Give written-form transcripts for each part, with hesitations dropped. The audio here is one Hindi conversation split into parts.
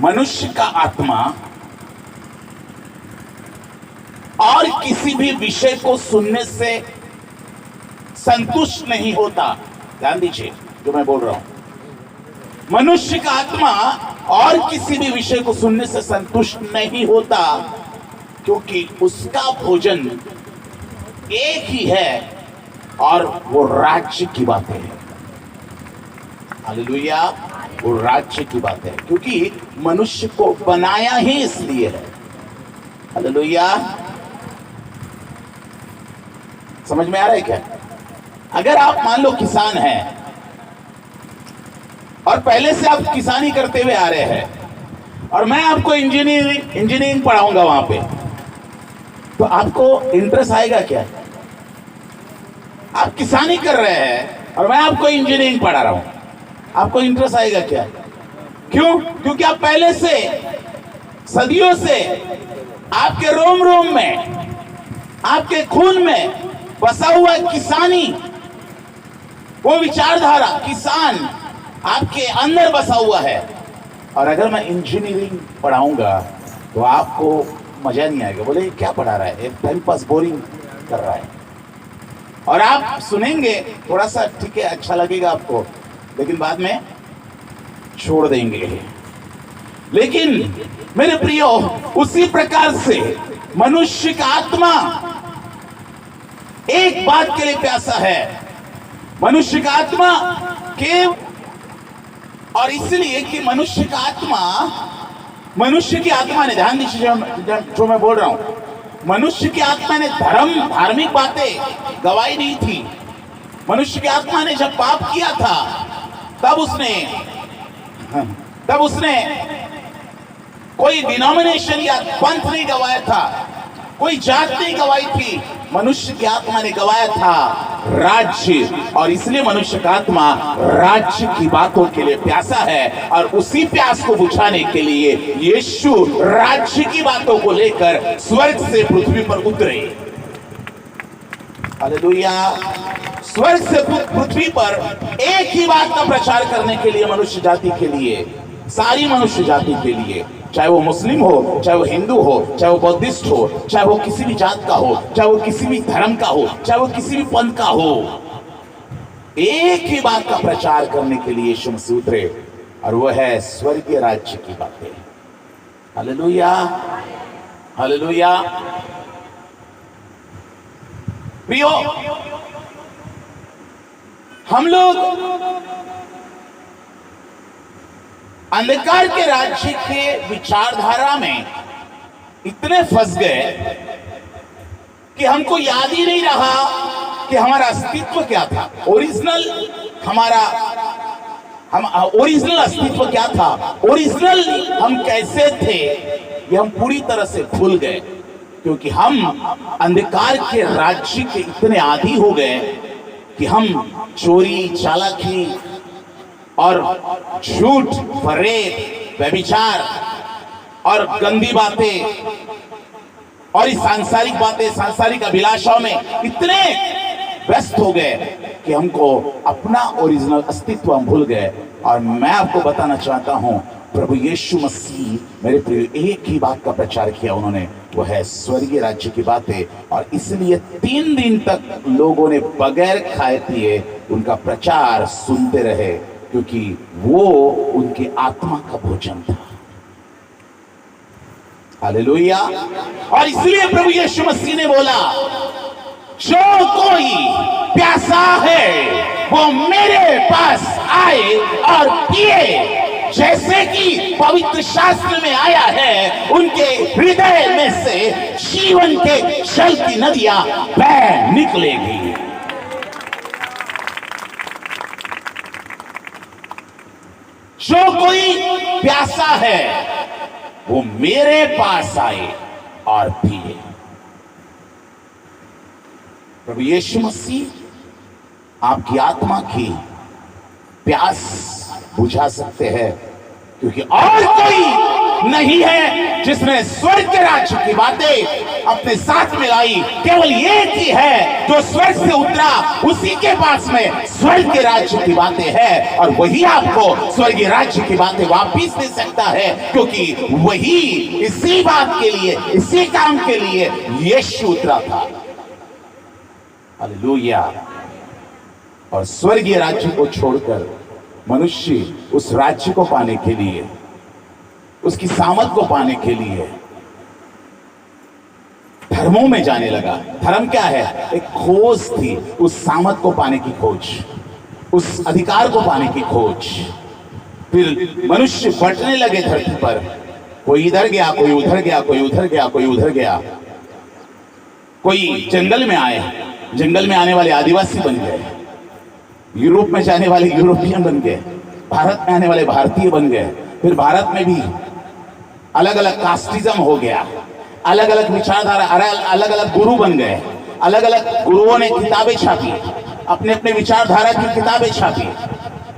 मनुष्य का आत्मा और किसी भी विषय को सुनने से संतुष्ट नहीं होता। ध्यान दीजिए जो मैं बोल रहा हूं। मनुष्य का आत्मा और किसी भी विषय को सुनने से संतुष्ट नहीं होता, क्योंकि उसका भोजन एक ही है और वो राज्य की बातें हैं। हालेलुया, वो राज्य की बात है, क्योंकि मनुष्य को बनाया ही इसलिए है। हालेलुया, समझ में आ रहा है क्या? अगर आप मान लो किसान हैं और पहले से आप किसानी करते हुए आ रहे हैं और मैं आपको इंजीनियरिंग पढ़ाऊंगा वहां पे, तो आपको इंटरेस्ट आएगा क्या? आप किसानी कर रहे हैं और मैं आपको इंजीनियरिंग पढ़ा रहा हूं, आपको इंटरेस्ट आएगा क्या? क्यों? क्योंकि आप पहले से सदियों से आपके रोम रोम में, आपके खून में बसा हुआ किसानी, वो विचारधारा किसान आपके अंदर बसा हुआ है। और अगर मैं इंजीनियरिंग पढ़ाऊंगा तो आपको मजा नहीं आएगा, बोले क्या पढ़ा रहा है, टाइम पास बोरिंग कर रहा है। और आप सुनेंगे थोड़ा सा, ठीक है, अच्छा लगेगा आपको, लेकिन बाद में छोड़ देंगे। लेकिन मेरे प्रियो, उसी प्रकार से मनुष्य का आत्मा एक बात के लिए प्यासा है। मनुष्य का आत्मा के, और इसलिए कि मनुष्य की आत्मा ने, ध्यान दीजिए जो मैं बोल रहा हूं, मनुष्य की आत्मा ने धार्मिक बातें गवाही नहीं थी। मनुष्य की आत्मा ने जब पाप किया था तब उसने कोई डिनोमिनेशन या पंथ नहीं गवाया था, कोई जात नहीं गवाई थी। मनुष्य की आत्मा ने गवाया था राज्य, और इसलिए मनुष्य का आत्मा राज्य की बातों के लिए प्यासा है। और उसी प्यास को बुझाने के लिए यीशु राज्य की बातों को लेकर स्वर्ग से पृथ्वी पर उतरे। हालेलुया, स्वर्ग से पृथ्वी पर एक ही बात का प्रचार करने के लिए, मनुष्य जाति के लिए, सारी मनुष्य जाति के लिए, चाहे वो मुस्लिम हो, चाहे वो हिंदू हो, चाहे वो बौद्धिस्ट हो, चाहे वो किसी भी जात का हो, चाहे वो किसी भी धर्म का हो, चाहे वो किसी भी पंथ का हो, एक ही बात का प्रचार करने के लिए यीशु मसीह उतरे, और वो है स्वर्गीय राज्य की बातें। Hallelujah, hallelujah. प्रियो, हम लोग अंधकार के राज्य के विचारधारा में इतने फंस गए कि हमको याद ही नहीं रहा कि हमारा अस्तित्व क्या था, ओरिजिनल अस्तित्व क्या था, ओरिजिनल हम कैसे थे, ये हम पूरी तरह से भूल गए, क्योंकि हम अंधकार के राज्य के इतने आदी हो गए कि हम चोरी, चालाकी और झूठ, फरेब, व्यभिचार और गंदी बातें और इस सांसारिक बातें, सांसारिक अभिलाषाओं में इतने व्यस्त हो गए कि हमको अपना ओरिजिनल अस्तित्व हम भूल गए। और मैं आपको बताना चाहता हूं, प्रभु यीशु मसीह, मेरे प्रिय, एक ही बात का प्रचार किया उन्होंने, वो है स्वर्गीय राज्य की बातें। और इसलिए 3 दिन तक लोगों ने बगैर खाए पिए उनका प्रचार सुनते रहे, क्योंकि वो उनकी आत्मा का भोजन था। हालेलुया। और इसलिए प्रभु यीशु मसीह ने बोला, जो कोई प्यासा है वो मेरे पास आए और पिए, जैसे कि पवित्र शास्त्र में आया है, उनके हृदय में से जीवन के जल की नदियां बह निकलेगी। जो कोई प्यासा है वो मेरे पास आए और पिए। प्रभु यीशु मसीह आपकी आत्मा की प्यास बुझा सकते हैं, क्योंकि और कोई नहीं है जिसने स्वर्ग के राज्य की बातें अपने साथ मिलाई। केवल एक ही है जो स्वर्ग से उतरा, उसी के पास में स्वर्ग के राज्य की बातें है, और वही आपको स्वर्गीय राज्य की बातें वापिस दे सकता है, क्योंकि वही इसी बात के लिए, इसी काम के लिए यीशु उतरा था। हालेलुया। और स्वर्गीय राज्य को छोड़कर मनुष्य उस राज्य को पाने के लिए, उसकी सामर्थ को पाने के लिए धर्मों में जाने लगा। धर्म क्या है? एक खोज थी, उस सामर्थ को पाने की खोज, उस अधिकार को पाने की खोज। फिर मनुष्य बंटने लगे धरती पर, कोई इधर गया, कोई उधर गया, कोई उधर गया, कोई उधर गया। कोई जंगल में आए, जंगल में आने वाले आदिवासी बन गए, यूरोप में जाने वाले यूरोपियन बन गए, भारत में आने वाले भारतीय बन गए। फिर भारत में भी अलग अलग कास्टिज्म हो गया, अलग अलग विचारधारा, अलग अलग गुरु बन गए, अलग अलग गुरुओं ने किताबें छापी, अपने अपने विचारधारा की किताबें छापी,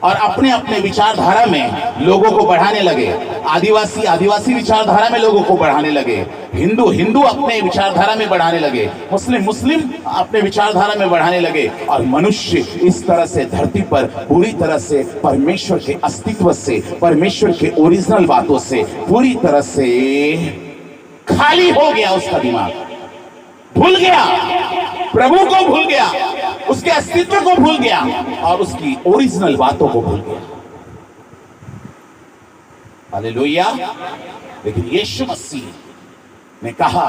और अपने अपने विचारधारा में लोगों को बढ़ाने लगे। आदिवासी आदिवासी विचारधारा में लोगों को बढ़ाने लगे, हिंदू हिंदू अपने विचारधारा में बढ़ाने लगे, मुस्लिम मुस्लिम अपने विचारधारा में बढ़ाने लगे। और मनुष्य इस तरह से धरती पर पूरी तरह से परमेश्वर के अस्तित्व से, परमेश्वर के ओरिजिनल बातों से पूरी तरह से खाली हो गया। उसका दिमाग भूल गया, प्रभु को भूल गया, उसके अस्तित्व को भूल गया, और उसकी ओरिजिनल बातों को भूल गया। हालेलुया। लेकिन यीशु मसीह ने कहा,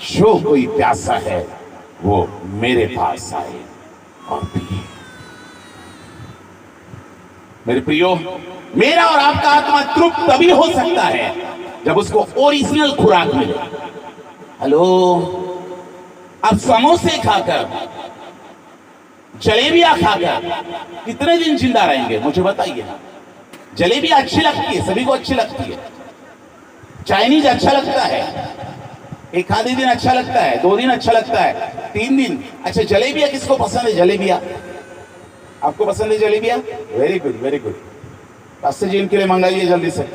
जो कोई प्यासा है वो मेरे पास आए और पिए। मेरे प्रियो, मेरा और आपका आत्मा तृप्त तभी हो सकता है जब उसको ओरिजिनल खुराक मिले। हेलो, अब समोसे खाकर, जलेबियां खाकर कितने दिन जिंदा रहेंगे? मुझे बताइए ना। जलेबियां अच्छी लगती है, सभी को अच्छी लगती है। चाइनीज अच्छा लगता है, एक आधे दिन अच्छा लगता है, 2 दिन अच्छा लगता है, 3 दिन। अच्छा, जलेबियां किसको पसंद है? जलेबियां आपको पसंद है? जलेबियां very good, very good. Pastor ji इनके लिए मंगाइए जल्दी से।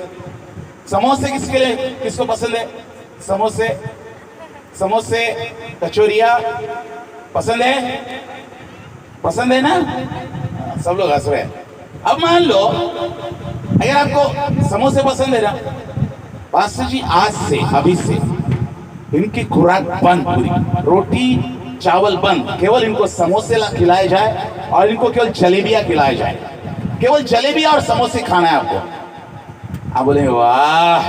समोसे किसके लिए, किसको पसंद है? समोसे, समोसे, कचौरिया पसंद है? पसंद है ना? सब लोग हंस रहे हैं। अब मान लो अगर आपको समोसे पसंद है ना, पास्टर जी आज से, अभी से इनकी खुराक बंद, पूरी रोटी चावल बंद, केवल इनको समोसे खिलाए जाए और इनको केवल जलेबियां खिलाए जाए। केवल जलेबियां और समोसे खाना है आपको। आप बोले वाह,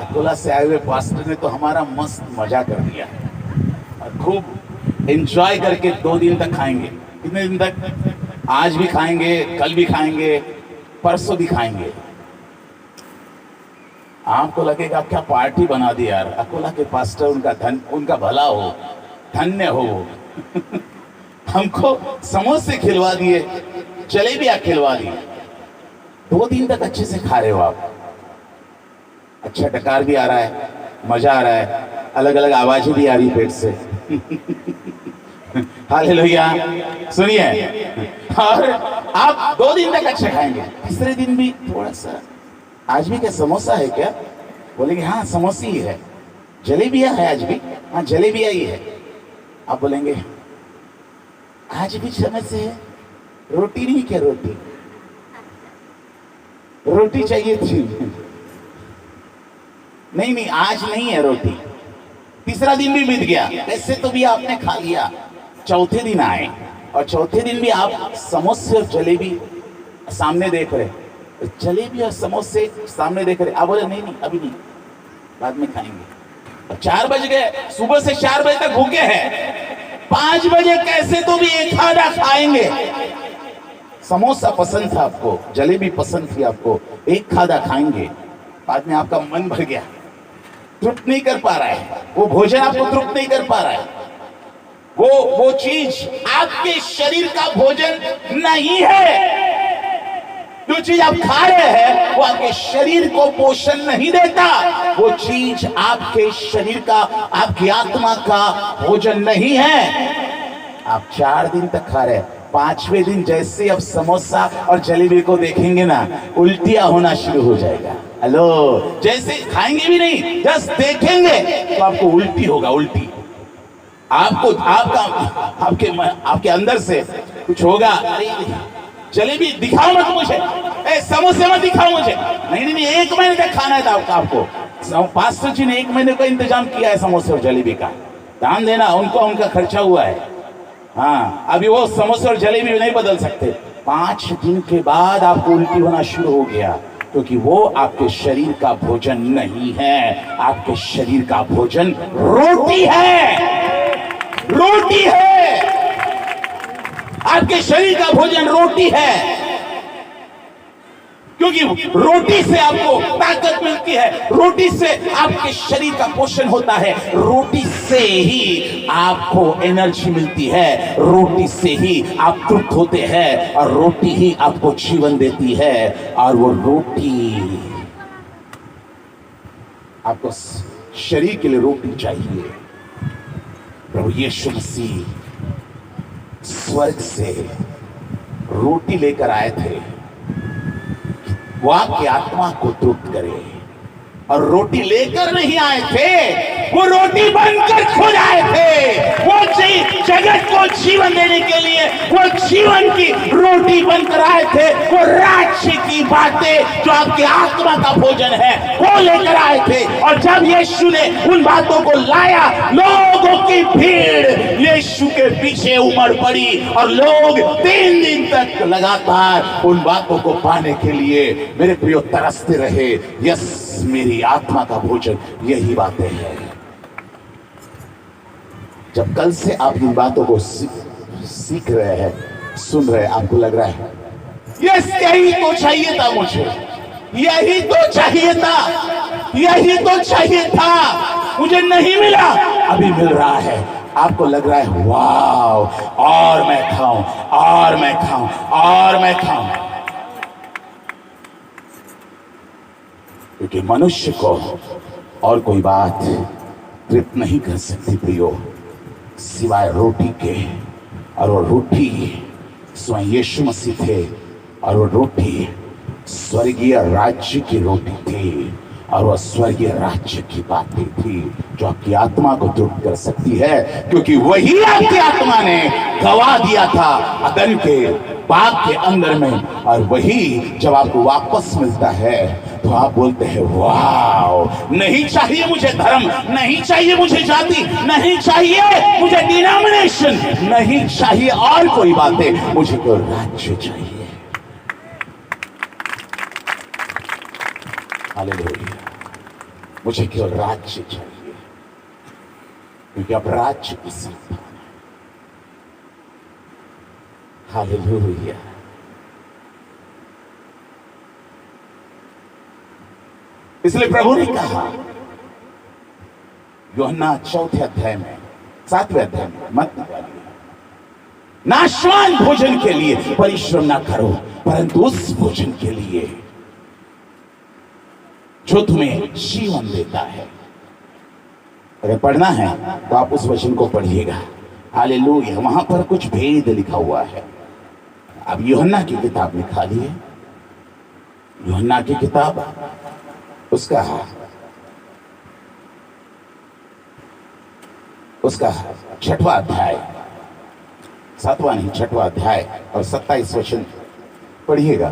अकोला से आए हुए पास्टर ने तो हमारा मस्त मजा कर दिया, और खूब एंजॉय करके 2 दिन तक खाएंगे। कितने दिन तक? आज भी खाएंगे, कल भी खाएंगे, परसों भी खाएंगे। आपको लगेगा क्या पार्टी बना दी यार, अकोला के पास्टर, उनका भला हो, धन्य हो। हमको समोसे खिलवा दिए, जलेबियां खिलवा दी, 2 दिन तक अच्छे से खा रहे हो आप। अच्छा टकार भी आ रहा है, मजा आ रहा है, अलग अलग आवाजें भी आ रही पेट से। हालेलुया। सुनिए, और आप 2 दिन तक अच्छा खाएंगे, तीसरे दिन भी थोड़ा सा, आज भी क्या समोसा है क्या? बोलेंगे हाँ समोसी ही है। जलेबिया है आज भी? हाँ जलेबिया ही है। आप बोलेंगे आज भी समोसे है, रोटी नहीं क्या? रोटी रोटी चाहिए थी। नहीं नहीं, आज नहीं है रोटी। तीसरा दिन भी बीत गया, ऐसे तो भी आपने खा लिया। चौथे दिन आए, और चौथे दिन भी आप समोसे और जलेबी सामने देख रहे, जलेबी और समोसे सामने देख रहे। आप बोले नहीं नहीं अभी नहीं, बाद में खाएंगे। 4 बज गए, सुबह से 4 बजे तक भूखे हैं, 5 बजे कैसे तो भी एक आधा खाएंगे। समोसा पसंद था आपको, जलेबी पसंद थी आपको, एक खादा खाएंगे, बाद में आपका मन भर गया, तृप्त नहीं कर पा रहा है, वो भोजन आपको तृप्त नहीं कर पा रहा है, वो चीज आपके शरीर का भोजन नहीं है। जो चीज आप खा रहे हैं वो आपके शरीर को पोषण नहीं देता, वो चीज आपके शरीर का, आपकी आत्मा का भोजन नहीं है। आप 4 दिन तक खा रहे हैं, 5वें दिन जैसे अब समोसा और जलेबी को देखेंगे ना, उल्टियां होना शुरू हो जाएगा। हेलो, जैसे खाएंगे भी नहीं, जस्ट देखेंगे तो आपको उल्टी होगा, उल्टी। आपको आपके अंदर से कुछ होगा, अरे जलेबी दिखाओ मत मुझे, समोसे मत दिखाओ मुझे। नहीं नहीं, 1 महीने तक खाना है आपको। पास्टर जी ने 1 महीने का इंतजाम किया है समोसे और जलेबी का। ध्यान देना, उनका खर्चा हुआ है। हाँ, अभी वो समोसे और जलेबी नहीं बदल सकते। 5 दिन के बाद आपको उल्टी होना शुरू हो गया, क्योंकि वो आपके शरीर का भोजन नहीं है। आपके शरीर का भोजन रोटी है, रोटी है। आपके शरीर का भोजन रोटी है, क्योंकि रोटी से आपको ताकत मिलती है, रोटी से आपके शरीर का पोषण होता है, रोटी से ही आपको एनर्जी मिलती है, रोटी से ही आप तृप्त होते हैं, और रोटी ही आपको जीवन देती है। और वो रोटी आपको शरीर के लिए रोटी चाहिए। प्रभु यीशु मसीह स्वर्ग से रोटी लेकर आए थे, वो आपकी आत्मा को तृप्त करे। और रोटी लेकर नहीं आए थे, वो रोटी बनकर खुद आए थे। वो जगत को जीवन देने के लिए वो जीवन की रोटी बनकर आए थे। वो राज्य की बातें जो आपकी आत्मा का भोजन है वो लेकर आए थे। और जब यीशु ने उन बातों को लाया, लोगों की भीड़ यीशु के पीछे उमड़ पड़ी, और लोग 3 दिन तक लगातार उन बातों को पाने के लिए मेरे प्रियो तरसते रहे। यस, मेरी आत्मा का भोजन यही बातें हैं। जब कल से आप इन बातों को सीख रहे हैं, सुन रहे हैं, आपको लग रहा है यस, यही तो चाहिए था मुझे, यही तो चाहिए था, यही तो चाहिए था, मुझे नहीं मिला, अभी मिल रहा है। आपको लग रहा है वाह, और मैं खाऊं, और मैं खाऊं, और मैं खाऊं। क्योंकि मनुष्य को और कोई बात तृप्त नहीं कर सकती प्रियो, सिवाय रोटी के। और वो रोटी स्वयं यीशु मसीह थे, और वो रोटी स्वर्गीय राज्य की रोटी थी, और वह स्वर्गीय राज्य की बातें थी जो आपकी आत्मा को तृप्त कर सकती है। क्योंकि वही आपकी आत्मा ने गवा दिया था अदन के बाग के अंदर में, और वही जब आपको वापस मिलता है तो आप बोलते हैं वाह, नहीं चाहिए मुझे धर्म, नहीं चाहिए मुझे जाति, नहीं चाहिए मुझे डिनोमिनेशन, नहीं चाहिए और कोई बातें, मुझे तो राज्य चाहिए। हालेलुया, मुझे केवल राज्य चाहिए, क्योंकि अब राज्य की संतान है। हालेलुया। इसलिए प्रभु ने कहा यूहन्ना 4 अध्याय में, 7वें अध्याय में, मत निकालिए, नाशवान भोजन के लिए परिश्रम ना करो, परंतु उस भोजन के लिए जो तुम्हें जीवन देता है। अगर पढ़ना है तो आप उस वचन को पढ़िएगा। हालेलुया। वहां पर कुछ भेद लिखा हुआ है। अब यूहन्ना की किताब निकालिए, यूहन्ना की किताब, उसका 6वां अध्याय, 7वां नहीं 6वां अध्याय और 27 वचन पढ़िएगा।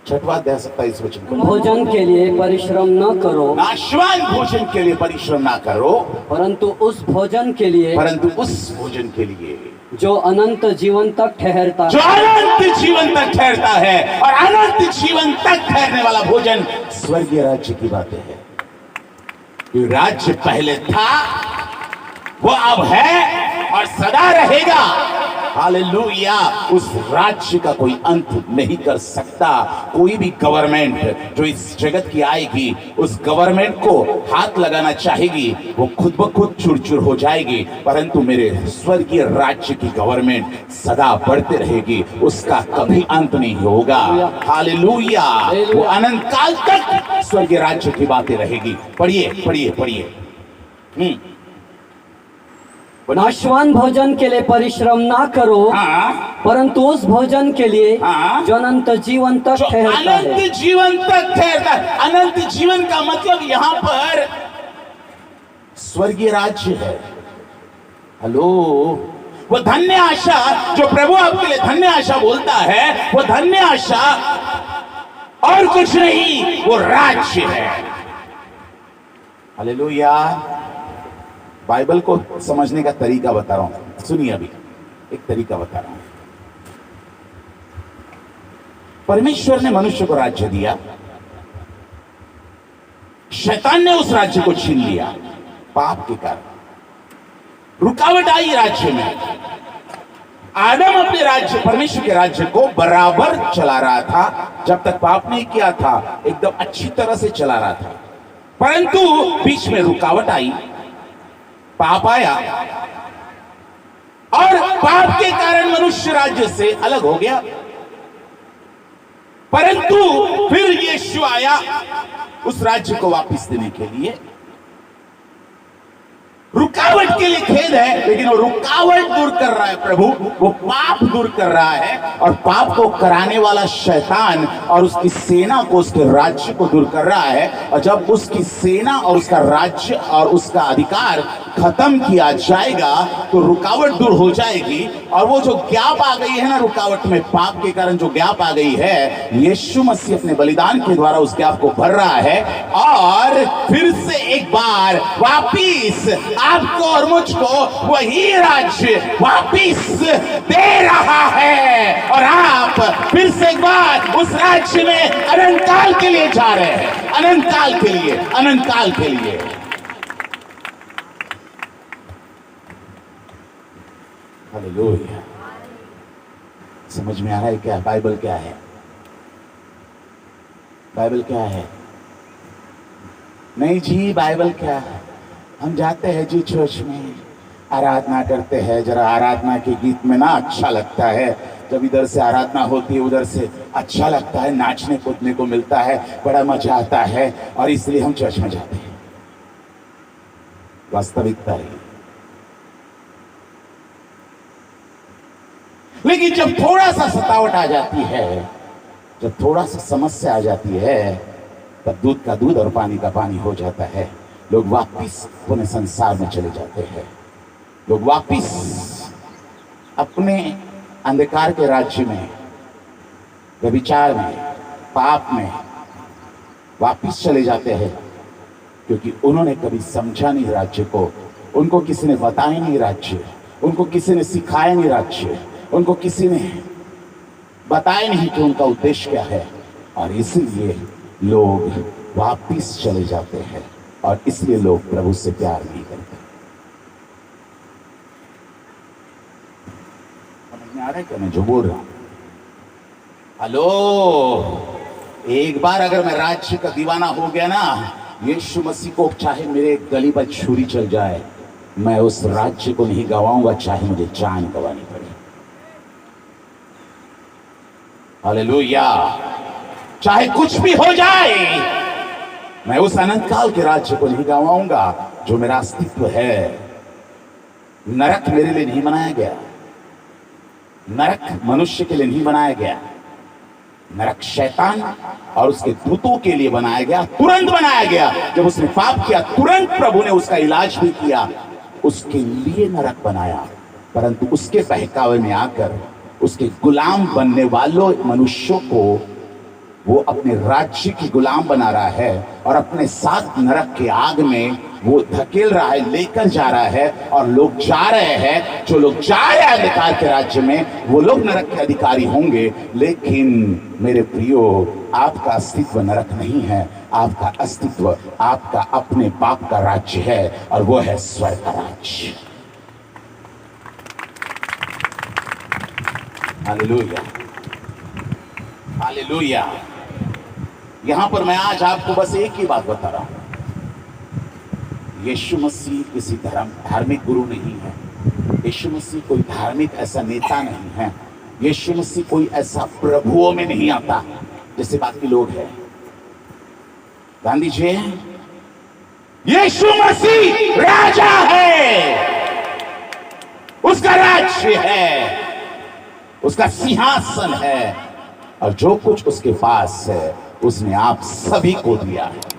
6वां अध्याय 27 वचन। भोजन के लिए परिश्रम न करो, नाशवान भोजन के लिए परिश्रम ना करो, परंतु उस भोजन के लिए, परंतु उस भोजन के लिए जो अनंत जीवन तक ठहरता, जो अनंत जीवन तक ठहरता है। और अनंत जीवन तक ठहरने वाला भोजन स्वर्गीय राज्य की बातें है। जो राज्य पहले था वो अब है और सदा रहेगा। हालेलुया। उस राज्य का कोई अंत नहीं कर सकता। कोई भी गवर्नमेंट जो इस जगत की आएगी, उस गवर्नमेंट को हाथ लगाना चाहेगी, वो खुद ब खुद चुर-चुर हो जाएगी। परंतु मेरे स्वर्गीय राज्य की गवर्नमेंट सदा बढ़ते रहेगी, उसका कभी अंत नहीं होगा। हालेलुया। वो अनंत काल तक स्वर्गीय राज्य की बातें रहेगी। पढ़िए पढ़िए पढ़िए। नाशवान भोजन के लिए परिश्रम ना करो, हाँ, परंतु उस भोजन के लिए हाँ। जो अनंत जीवन तक जो ठहरता है। अनंत जीवन तक ठहरता है। अनंत जीवन का मतलब यहाँ पर स्वर्गीय राज्य है। हेलो, वो धन्य आशा जो प्रभु आपके लिए धन्य आशा बोलता है, वो धन्य आशा और कुछ नहीं, वो राज्य है। हालेलुया। बाइबल को समझने का तरीका बता रहा हूं, सुनिए। अभी एक तरीका बता रहा हूं। परमेश्वर ने मनुष्य को राज्य दिया, शैतान ने उस राज्य को छीन लिया पाप के कारण। रुकावट आई राज्य में। आदम अपने राज्य, परमेश्वर के राज्य को बराबर चला रहा था, जब तक पाप नहीं किया था, एकदम अच्छी तरह से चला रहा था। परंतु बीच में रुकावट आई, पाप आया, और पाप के कारण मनुष्य राज्य से अलग हो गया। परंतु फिर यीशु आया उस राज्य को वापस देने के लिए। रुकावट के लिए खेद है, लेकिन वो रुकावट दूर कर रहा है प्रभु, वो पाप दूर कर रहा है, और पाप को कराने वाला शैतान और उसकी सेना को, उसके राज्य को दूर कर रहा है। और जब उसकी सेना और उसका राज्य और उसका अधिकार खत्म किया जाएगा तो रुकावट दूर हो जाएगी। और वो जो गैप आ गई है ना रुकावट में, पाप के कारण जो गैप आ गई है, यीशु मसीह अपने बलिदान के द्वारा उस गैप को भर रहा है, और फिर से एक बार वापिस आपको और मुझको वही राज्य वापिस दे रहा है। और आप फिर से एक बार उस राज्य में अनंत काल के लिए जा रहे हैं, अनंत काल के लिए, अनंत काल के लिए। हालेलुया। समझ में आ रहा है क्या? बाइबल क्या है? बाइबल क्या है? नहीं जी, बाइबल क्या है? हम जाते हैं जी चर्च में, आराधना करते हैं, जरा आराधना के गीत में ना अच्छा लगता है, जब इधर से आराधना होती है उधर से अच्छा लगता है, नाचने कूदने को मिलता है, बड़ा मजा आता है, और इसलिए हम चर्च में जाते हैं। वास्तविकता है। लेकिन जब थोड़ा सा सतावट आ जाती है, जब थोड़ा सा समस्या आ जाती है, तब दूध का दूध और पानी का पानी हो जाता है। लोग वापिस अपने संसार में चले जाते हैं, लोग वापिस अपने अंधकार के राज्य में, व्यभिचार में, पाप में वापिस चले जाते हैं, क्योंकि उन्होंने कभी समझा नहीं राज्य को, उनको किसी ने बताया नहीं राज्य, उनको किसी ने सिखाया नहीं राज्य, उनको किसी ने बताया नहीं कि उनका उद्देश्य क्या है, और इसलिए लोग वापिस चले जाते हैं, और इसलिए लोग प्रभु से प्यार नहीं करते। समझ में आ रहा है क्या मैं जो बोल रहा हूं? हेलो, एक बार अगर मैं राज्य का दीवाना हो गया ना, यीशु मसीह को चाहे मेरे गली पर छुरी चल जाए, मैं उस राज्य को नहीं गवाऊंगा, चाहे मुझे जान गंवानी पड़े। हालेलुया। चाहे कुछ भी हो जाए, मैं उस अनंत काल के राज्य को नहीं गवाऊंगा जो मेरा अस्तित्व है। नरक मेरे लिए नहीं बनाया गया, नरक मनुष्य के लिए नहीं बनाया गया, नरक शैतान और उसके दूतों के लिए बनाया गया, तुरंत बनाया गया। जब उसने पाप किया, तुरंत प्रभु ने उसका इलाज भी किया, उसके लिए नरक बनाया। परंतु उसके बहकावे में आकर उसके गुलाम बनने वालों मनुष्यों को वो अपने राज्य की गुलाम बना रहा है, और अपने साथ नरक के आग में वो धकेल रहा है, लेकर जा रहा है। और लोग जा रहे हैं, जो लोग जा रहे हैं अंधकार के राज्य में, वो लोग नरक के अधिकारी होंगे। लेकिन मेरे प्रियो, आपका अस्तित्व नरक नहीं है, आपका अस्तित्व आपका अपने बाप का राज्य है, और वो है स्वर्ग का राज्य। Hallelujah, hallelujah. यहां पर मैं आज आपको बस एक ही बात बता रहा हूं, यीशु मसीह किसी धार्मिक गुरु नहीं है, यीशु मसीह कोई धार्मिक ऐसा नेता नहीं है, यीशु मसीह कोई ऐसा प्रभुओं में नहीं आता जैसे बाकी लोग हैं। गांधी जी, यीशु मसीह राजा है, साम्राज्य है, उसका सिंहासन है, और जो कुछ उसके पास है उसने आप सभी को दिया है।